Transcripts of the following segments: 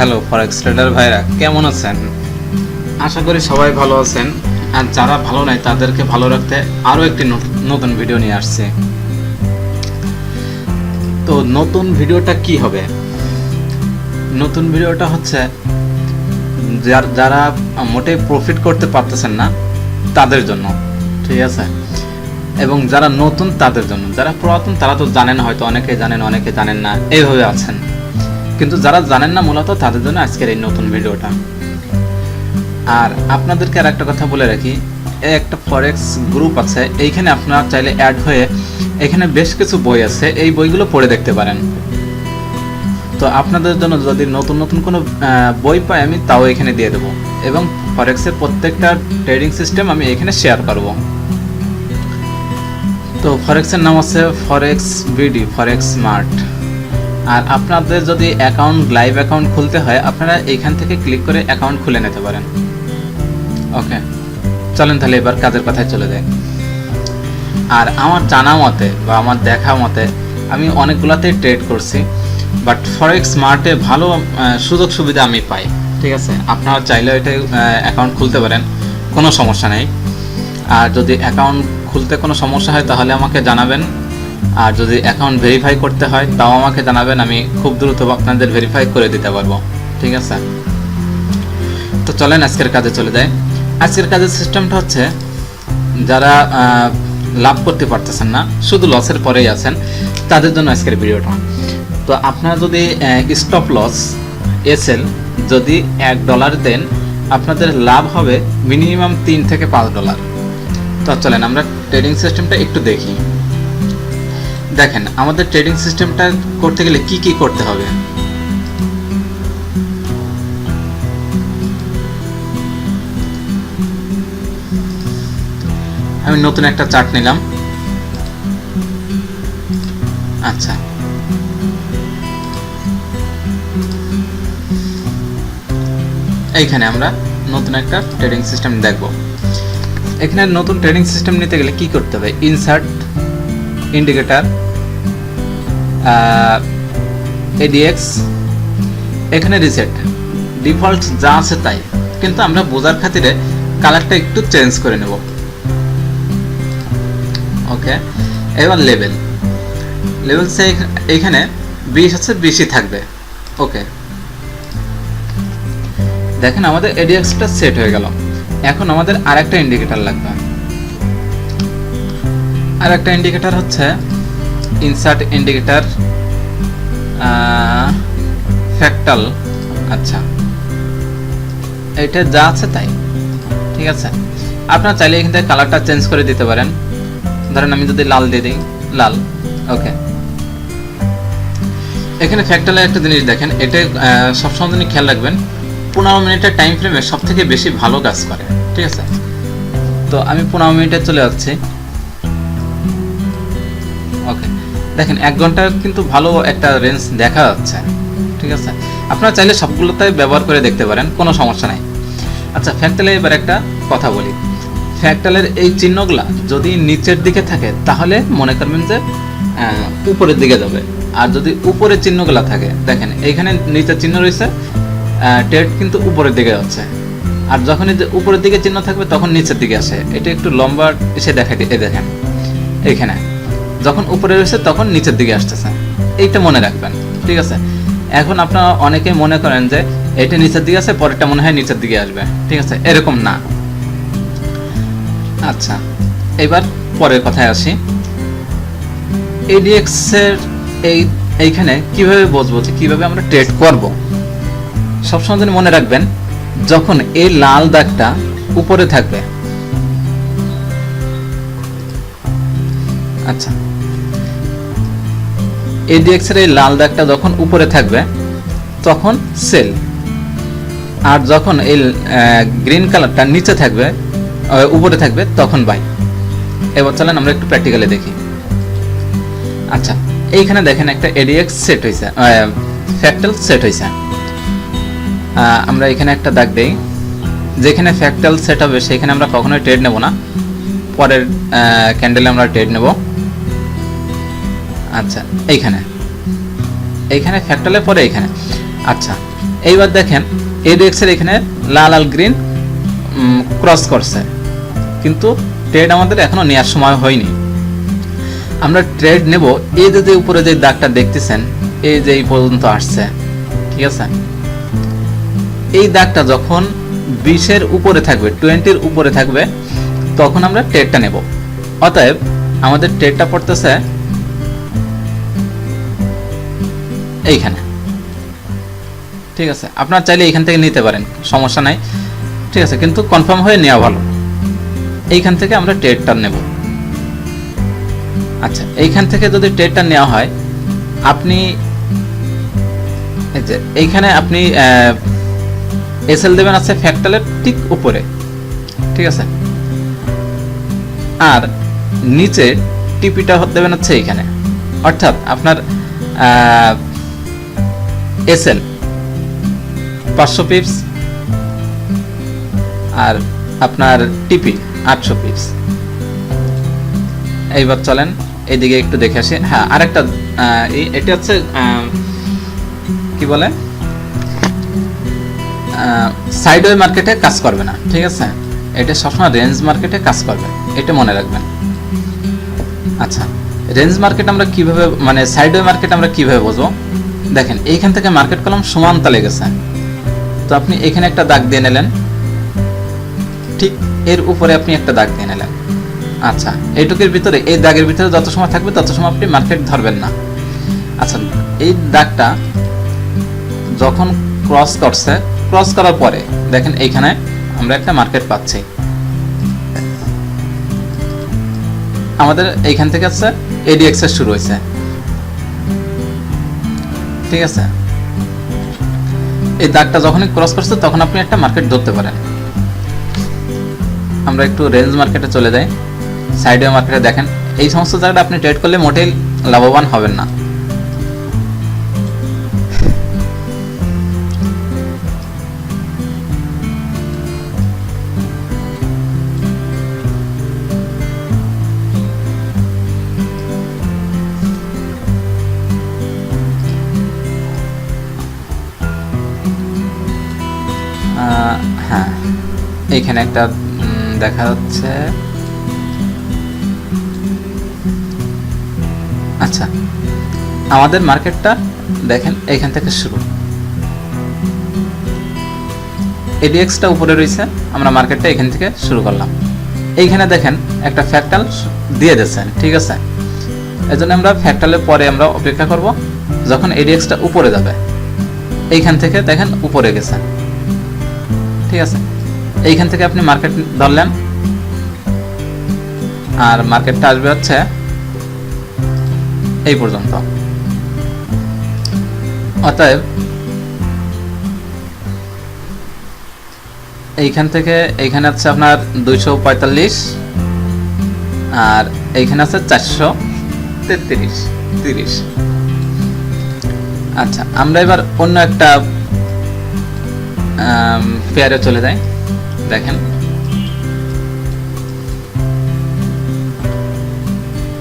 Hello ফরেক্স tedder ভাইরা, কেমন আছেন? আশা করি সবাই ভালো আছেন। আর যারা ভালো নাই তাদেরকে ভালো রাখতে আরও একটি নতুন ভিডিও নিয়ে আসছে। তো নতুন ভিডিওটা কি হবে? নতুন ভিডিওটা হচ্ছে যারা মোটেই প্রফিট করতে পারতেছেন না তাদের জন্য, ঠিক আছে? এবং যারা নতুন তাদের জন্য। যারা পুরাতন তারা তো জানেন, হয়তো অনেকে জানেন অনেকে জানেন না, এইভাবে আছেন। কিন্তু যারা জানেন না মূলত তাদের জন্য আজকের এই নতুন ভিডিওটা। আর আপনাদেরকে আর একটা কথা বলে রাখি, একটা ফরেক্স গ্রুপ আছে, এইখানে আপনারা চাইলে অ্যাড হয়ে এখানে বেশ কিছু বই আছে, এই বইগুলো পড়ে দেখতে পারেন। তো আপনাদের জন্য যদি নতুন নতুন কোনো বই পাই আমি তাও এখানে দিয়ে দেবো, এবং ফরেক্সের প্রত্যেকটা ট্রেডিং সিস্টেম আমি এখানে শেয়ার করব। তো ফরেক্সের নাম আছে ফরেক্স বিডি, ফরেক্স স্মার্ট। আর আপনাদের যদি লাইভ অ্যাকাউন্ট খুলতে হয় আপনারা এইখান থেকে ক্লিক করে অ্যাকাউন্ট খুলে নিতে পারেন। ওকে, চলেন তাহলে এবার কাজের কথায় চলে যাই। আর আমার জানা মতে বা আমার দেখা মতে আমি অনেকগুলোতেই ট্রেড করছি, বাট ফরেক্স স্মার্টে ভালো সুযোগ সুবিধা আমি পাই, ঠিক আছে? আপনারা চাইলে এটা অ্যাকাউন্ট খুলতে পারেন, কোনো সমস্যা নেই। আর যদি অ্যাকাউন্ট খুলতে কোনো সমস্যা হয় তাহলে আমাকে জানাবেন। আর যদি অ্যাকাউন্ট ভেরিফাই করতে হয় তাও আমাকে জানাবেন, আমি খুব দ্রুত আপনাদের ভেরিফাই করে দিতে পারবো, ঠিক আছে? তো চলেন আজকের কাজে চলে যাই। আজকের কাজের সিস্টেমটা হচ্ছে, যারা লাভ করতে পারতেছেন না, শুধু লসের পরেই আছেন, তাদের জন্য আজকের ভিডিওটা। তো আপনারা যদি স্টপ লস এসএল যদি $1 দেন, আপনাদের লাভ হবে মিনিমাম $3 থেকে $5। তো চলেন আমরা ট্রেডিং সিস্টেমটা একটু দেখি। দেখেন, আমাদের ট্রেডিং সিস্টেমটা করতে গেলে কি কি করতে হবে। আমি নতুন একটা চার্ট নিলাম। আচ্ছা, এইখানে আমরা নতুন একটা ট্রেডিং সিস্টেম দেখব। এখানে নতুন ট্রেডিং সিস্টেম নিতে গেলে কি করতে হবে? ইনসার্ট, ইন্ডিকেটর, এডিএক্স, এখানে রিসেট, ডিফল্ট যা আছে তাই, কিন্তু আমরা বোঝার খাতিরে কালারটা একটু চেঞ্জ করে নেব। ওকে, এবার লেভেল এখানে 20 আছে, 20ই থাকবে। ওকে, দেখেন আমাদের এডিএক্সটা সেট হয়ে গেল। এখন আমাদের আরেকটা ইন্ডিকেটর লাগবে। আরেকটা ইন্ডিকেটর হচ্ছে ইনসার্ট ইন্ডিকেটর ফ্র্যাক্টাল। আচ্ছা, এটা যা আছে তাই, ঠিক আছে? আপনারা চাইলে এখান থেকে কালারটা চেঞ্জ করে দিতে পারেন। ধরেন আমি যদি লাল দিয়ে দিই, লাল। ওকে, এখানে ফ্র্যাক্টালের একটা জিনিস দেখেন, এটা সবসময় জন্য খেয়াল রাখবেন, 15 মিনিটের টাইম ফ্রেমে সব থেকে বেশি ভালো কাজ করে, ঠিক আছে? তো আমি 15 মিনিটে চলে যাচ্ছি। ওকে, দেখেন 1 ঘন্টা কিন্তু ভালো একটা রেঞ্জ দেখা যাচ্ছে, ঠিক আছে? আপনারা চাইলে সবগুলোতে ব্যবহার করে দেখতে পারেন, কোনো সমস্যা নাই। আচ্ছা, ফ্র্যাক্টালে এবার একটা কথা বলি। ফ্র্যাক্টালের এই চিহ্নগুলা যদি নিচের দিকে থাকে তাহলে মনে করবেন যে উপরের দিকে যাবে। আর যদি উপরের চিহ্নগুলা থাকে, দেখেন এইখানে নিচের চিহ্ন রয়েছে, ট্রেড কিন্তু উপরের দিকে যাচ্ছে। আর যখন উপরের দিকে চিহ্ন থাকবে তখন নিচের দিকে আসে। এটা একটু লম্বা এসে দেখাই, দেখেন এইখানে যখন উপরে রয়েছে তখন নিচের দিকে আসতেছে। এইটা মনে রাখবেন, ঠিক আছে? এখন আপনারা অনেকেই মনে করেন যে এটা নিচের দিকে আছে, পরেরটা মনে হয় নিচের দিকে আসবে, ঠিক আছে? এরকম না। আচ্ছা, এবার পরের কথায় আসি। এডিএক্স এর এইখানে কিভাবে বুঝবো যে কিভাবে আমরা ট্রেড করব? সবসময় যেন মনে রাখবেন, যখন এই লাল দাগটা উপরে থাকবে, আচ্ছা, এডিএক্স এর এই লাল দাগটা যখন উপরে থাকবে তখন সেল, আর যখন এই গ্রিন কালারটা নিচে থাকবে, উপরে থাকবে, তখন বাই। এবার চলেন আমরা একটু প্র্যাকটিক্যালি দেখি। আচ্ছা, এইখানে দেখেন একটা এডিএক্স সেট হয়েছে, ফ্র্যাক্টাল সেট হয়েছে। আমরা এখানে একটা দাগ দেই, যেখানে ফ্র্যাক্টাল সেট হবে সেখানে আমরা কখনোই ট্রেড নেব না, পরের ক্যান্ডেলে আমরা ট্রেড নেব। আচ্ছা, এইখানে ফ্র্যাক্টালের পরে এইখানে। আচ্ছা, এইবার দেখেন এডিএক্স এর এখানে লাল লাল গ্রিন ক্রস করছে, কিন্তু ট্রেড আমাদের এখনো নেওয়ার সময় হয়নি। আমরা ট্রেড নেব এই যে উপরে যে দাগটা দেখতেছেন, এই যে এই পর্যন্ত আসছে, ঠিক আছে। এই দাগটা যখন 20-এর উপরে থাকবে, 20-এর উপরে থাকবে, তখন আমরা ট্রেডটা নেব। অতএব আমাদের ট্রেডটা পড়তেছে এইখানে, ঠিক আছে। আপনারা চাইলে এইখান থেকে নিতে পারেন, সমস্যা নাই, ঠিক আছে, কিন্তু কনফার্ম হয়ে নেওয়া ভালো। এইখান থেকে আমরা ট্রেডটা নেব। আচ্ছা, এইখান থেকে যদি ট্রেডটা নেওয়া হয়, আপনি এই যে এইখানে আপনি এসএল দেবেন আছে ফ্র্যাক্টালের ঠিক উপরে, ঠিক আছে। আর নিচে টিপিটা দেবেন হচ্ছে এইখানে, অর্থাৎ আপনার এসএল 500 পিপস আর আপনার টিপি 800 পিপস। এইবার চলেন এইদিকে একটু দেখে আসি। হ্যাঁ, আরেকটা এটা হচ্ছে কি বলে, সাইডওয়ে মার্কেটে কাজ করবে না, ঠিক আছে। এটা সবসময় রেঞ্জ মার্কেটে কাজ করবে, এটা মনে রাখবেন। আচ্ছা, রেঞ্জ মার্কেট আমরা কিভাবে, মানে সাইডওয়ে মার্কেট আমরা কিভাবে বুঝবো? দেখেন এইখান থেকে মার্কেট কলাম সমান তালে গেছে, তো আপনি এখানে একটা দাগ দিয়ে নিলেন, ঠিক এর উপরে আপনি একটা দাগ দিয়ে নিলেন। আচ্ছা, এইটুকুর ভিতরে, এই দাগের ভিতরে যত সময় থাকবে তত সময় আপনি মার্কেট ধরবেন না। আচ্ছা, এই দাগটা যখন ক্রস করছে, ক্রস করার পরে দেখেন এইখানে আমরা একটা মার্কেট পাচ্ছি। আমাদের এইখান থেকে আছে এডিএক্স এর শুরু হয়েছে, ঠিক আছে। এই দাগটা যখনই ক্রস করছে তখন আপনি একটা মার্কেট ধরতে পারেন। আমরা একটু রেঞ্জ মার্কেটে চলে যাই। সাইডওয়ে মার্কেটে দেখেন এই সমস্ত জায়গাটা আপনি ট্রেড করলে মোটেই লাভবান হবেন না। হ্যাঁ, এইখানে একটা দেখা যাচ্ছে। আচ্ছা, আমাদের মার্কেটটা দেখেন এইখান থেকে শুরু, এডিএক্সটা উপরে রয়েছে, আমরা মার্কেটটা এখান থেকে শুরু করলাম। এইখানে দেখেন একটা ফ্র্যাক্টাল দিয়ে দিয়েছেন, ঠিক আছে। এজন্য আমরা ফ্র্যাক্টালের পরে আমরা অপেক্ষা করব যখন এডিএক্সটা উপরে যাবে। এইখান থেকে দেখেন উপরে গেছে, ঠিক আছে। এইখান থেকে আপনি মার্কেট ধরলেন, আর মার্কেটটা আসবে হচ্ছে এই পর্যন্ত। অতএব এইখান থেকে এইখানে আছে আপনার 245, আর এইখানে আছে 433। আচ্ছা, আমরা এবার অন্য একটা পেয়ারে চলে যাই। দেখেন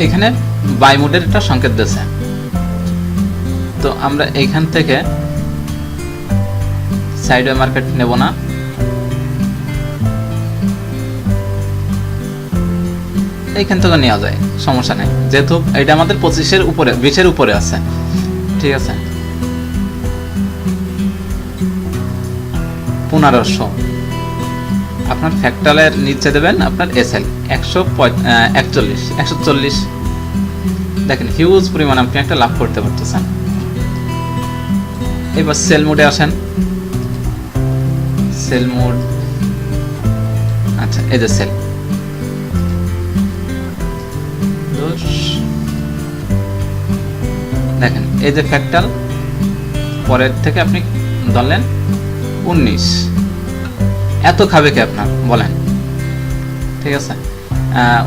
এখানে বাই মোডের একটা সংকেত দিয়েছে, তো আমরা এইখান থেকে সাইডওয়ে মার্কেট নেব না, এইখান থেকে নেওয়া যায়, সমস্যা নেই, যেহেতু এটা আমাদের 25-এর উপরে 20-এর উপরে আছে, ঠিক আছে। 1500 আপনার ফ্র্যাক্টালের নিচে দেবেন আপনার এসএল 140। দেখেন হিউজ পরিমাণ আপনি একটা লাভ করতে পারতেছেন। এবার সেল মোডে আসেন, সেল মোড। আচ্ছা, এই যে সেল, দেখেন এই যে ফ্র্যাক্টাল পরের থেকে আপনি ধরলেন 19। এত খাবে কি আপনার বলেন, ঠিক আছে।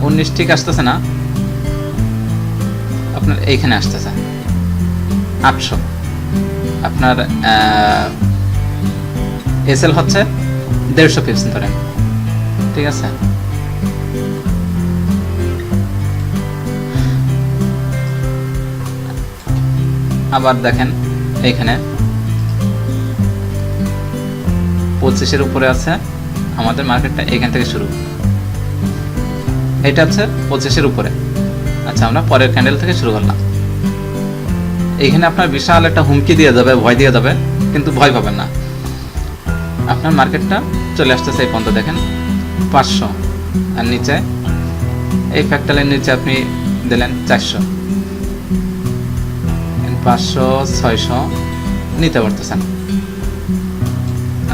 19 ঠিক আসতেছে না, আপনার এইখানে আসতেছে 800। আপনার এসএল হচ্ছে 150 পিপস ধরেন, ঠিক আছে। আবার দেখেন এইখানে 25-এর উপরে আছে আমাদের মার্কেটটা, এখান থেকে শুরু। এটা হচ্ছে 25-এর উপরে। আচ্ছা, আমরা পরের ক্যান্ডেল থেকে শুরু করলাম। এইখানে আপনার বিশাল একটা হুমকি দিয়ে যাবে, ভয় দিয়ে যাবে, কিন্তু ভয় পাবেন না। আপনার মার্কেটটা চলে আসতেছে এই পর্যন্ত, দেখেন 500, আর নিচে এই ফ্র্যাক্টালের নিচে আপনি দিলেন 400, 500, 600 নিতে পারতেছেন।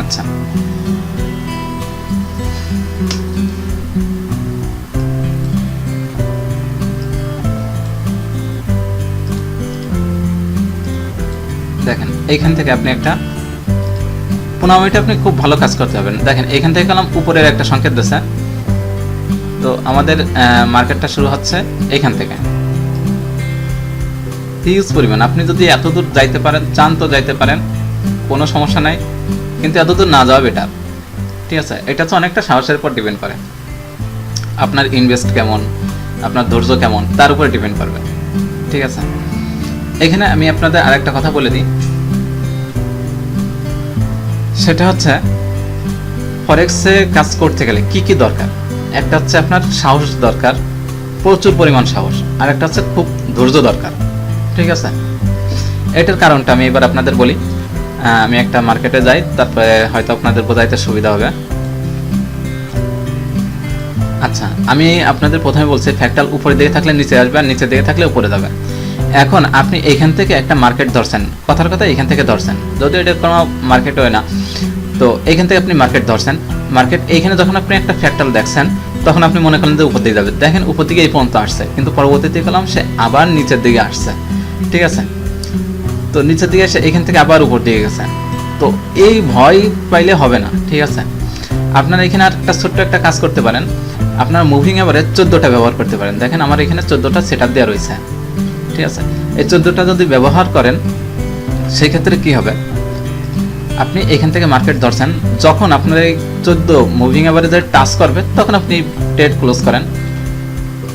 আচ্ছা, দেখেন এইখান থেকে আপনি একটা 15 মিনিটে আপনি খুব ভালো কাজ করতে পারবেন। দেখেন এইখান থেকে কলাম উপরের একটা সংকেত দিচ্ছে, তো আমাদের মার্কেটটা শুরু হচ্ছে এইখান থেকে। হিউজ পরিমাণ, আপনি যদি এত দূর যাইতে পারেন, চান তো যাইতে পারেন, কোনো সমস্যা নাই, কিন্তু এত দূর না যাওয়া বেটার। ঠিক আছে, এটা তো অনেকটা সাহসের উপর ডিপেন্ড করে, আপনার ইনভেস্ট কেমন, আপনার ধৈর্য কেমন, তার উপরে ডিপেন্ড করবে। ঠিক আছে, এখানে আমি আপনাদের আরেকটা কথা বলে দিই, সেটা হচ্ছে ফরেক্সে কাজ করতে গেলে কি কি দরকার। একটা হচ্ছে আপনার সাহস দরকার, প্রচুর পরিমাণ সাহস, আর একটা হচ্ছে খুব ধৈর্য দরকার। ঠিক আছে, এটার কারণটা আমি এবার আপনাদের বলি। আমি একটা মার্কেটে যাই, তারপরে হয়তো আপনাদের বোঝাইতে সুবিধা হবে। আচ্ছা, আমি আপনাদের প্রথমে বলছি ফ্র্যাক্টাল উপরে দিকে থাকলে নিচে আসবে, আর নিচে দিকে থাকলে উপরে যাবে। এখন আপনি এইখান থেকে একটা মার্কেট ধরছেন, কথার কথা এইখান থেকে ধরছেন, যদিও এটা কোনো মার্কেট হয় না, তো এইখান থেকে আপনি মার্কেট ধরছেন। মার্কেট এইখানে যখন আপনি একটা ফ্র্যাক্টাল দেখছেন, তখন আপনি মনে করেন যে উপর দিকে যাবে। দেখেন উপর দিকে এই পর্যন্ত আসছে, কিন্তু পরবর্তীতে কলাম সে আবার নিচের দিকে আসছে। ঠিক আছে, তো নিচের দিকে এসে এখান থেকে আবার উপর দিকে গেছে। তো এই ভয় পাইলে হবে না। ঠিক আছে, আপনারা এখানে আর একটা ছোট্ট একটা কাজ করতে পারেন, আপনার মুভিং এভারেজ 14টা ব্যবহার করতে পারেন। দেখেন আমার এখানে 14টা সেট আপ দেওয়া রয়েছে। ঠিক আছে, এই 14টা যদি ব্যবহার করেন, সেই ক্ষেত্রে কি হবে, আপনি এখান থেকে মার্কেট ধরছেন, যখন আপনার এই 14 মুভিং এভারেজে টাচ করবে, তখন আপনি ট্রেড ক্লোজ করেন।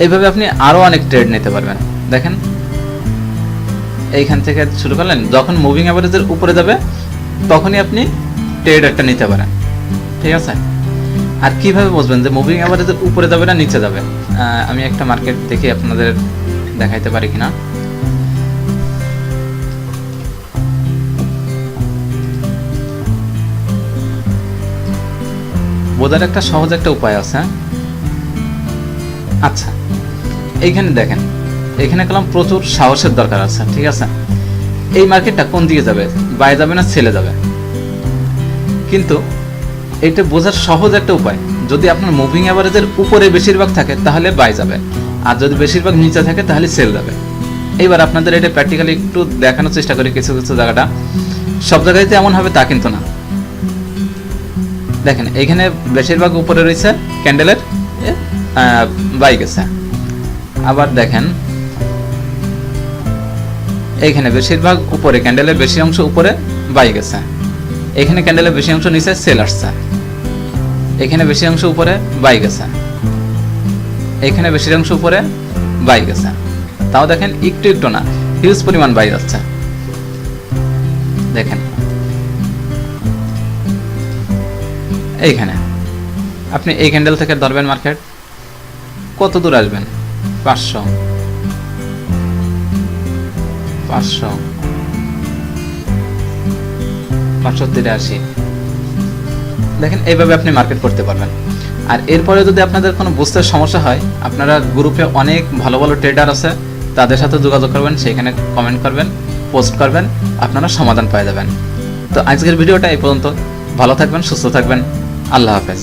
এইভাবে আপনি আরও অনেক ট্রেড নিতে পারবেন। দেখেন এইখান থেকে শুরু করলেন, যখন মুভিং এভারেজের উপরে যাবে, তখনই আপনি ট্রেড একটা নিতে পারেন। ঠিক আছে, আর কিভাবে বুঝবেন যে মুভিং এভারেজের উপরে যাবে না নিচে যাবে? আমি একটা মার্কেট দেখে আপনাদের দেখাইতে পারি কিনা। বোঝার একটা সহজ একটা উপায় আছে। আচ্ছা, এইখানে দেখেন, এখানে কলম প্রচুর সাহসের দরকার আছে। ঠিক আছে, এই মার্কেটটা কোন দিকে যাবে, বাই যাবে না ছেলে যাবে? কিন্তু এটা বোঝার সহজ একটা উপায়, যদি আপনার মুভিং এভারেজের উপরে বেশিরভাগ থাকে তাহলে বাই যাবে, আর যদি বেশিরভাগ নিচে থাকে তাহলে সেল যাবে। এইবার আপনাদের এটা প্র্যাকটিক্যালি একটু দেখানোর চেষ্টা করি। কিছু কিছু জায়গাটা, সব জায়গাতে এমন হবে তা কিন্তু না। দেখেন এইখানে বেশিরভাগ উপরে রয়েছে ক্যান্ডেলের, বাই গেছে। আবার দেখেন এইখানে বেশিরভাগ উপরে, ক্যান্ডেলের বেশি অংশ উপরে বাই গেছে। এখানে ক্যান্ডেলের বেশি অংশ নিচে সেল আসছে। এখানে বেশি অংশ উপরে বাই গেছে, এখানে বেশি অংশ উপরে বাই গেছে। তাও দেখেন একটু একটু না, হিউজ পরিমাণ বাই যাচ্ছে। দেখেন এইখানে আপনি এই ক্যান্ডেল থেকে ধরবেন মার্কেট, কত দূর আসবেন? 500, 500, 583। দেখেন এইভাবে আপনি মার্কেট করতে পারবেন। আর এরপরে যদি আপনাদের কোনো বুঝতে সমস্যা হয়, আপনারা গ্রুপে অনেক ভালো ভালো ট্রেডার আছে, তাদের সাথে যোগাযোগ করবেন, সেখানে কমেন্ট করবেন, পোস্ট করবেন, আপনারা সমাধান পেয়ে যাবেন। তো আজকের ভিডিওটা এই পর্যন্ত। ভালো থাকবেন, সুস্থ থাকবেন, আল্লাহ হাফেজ।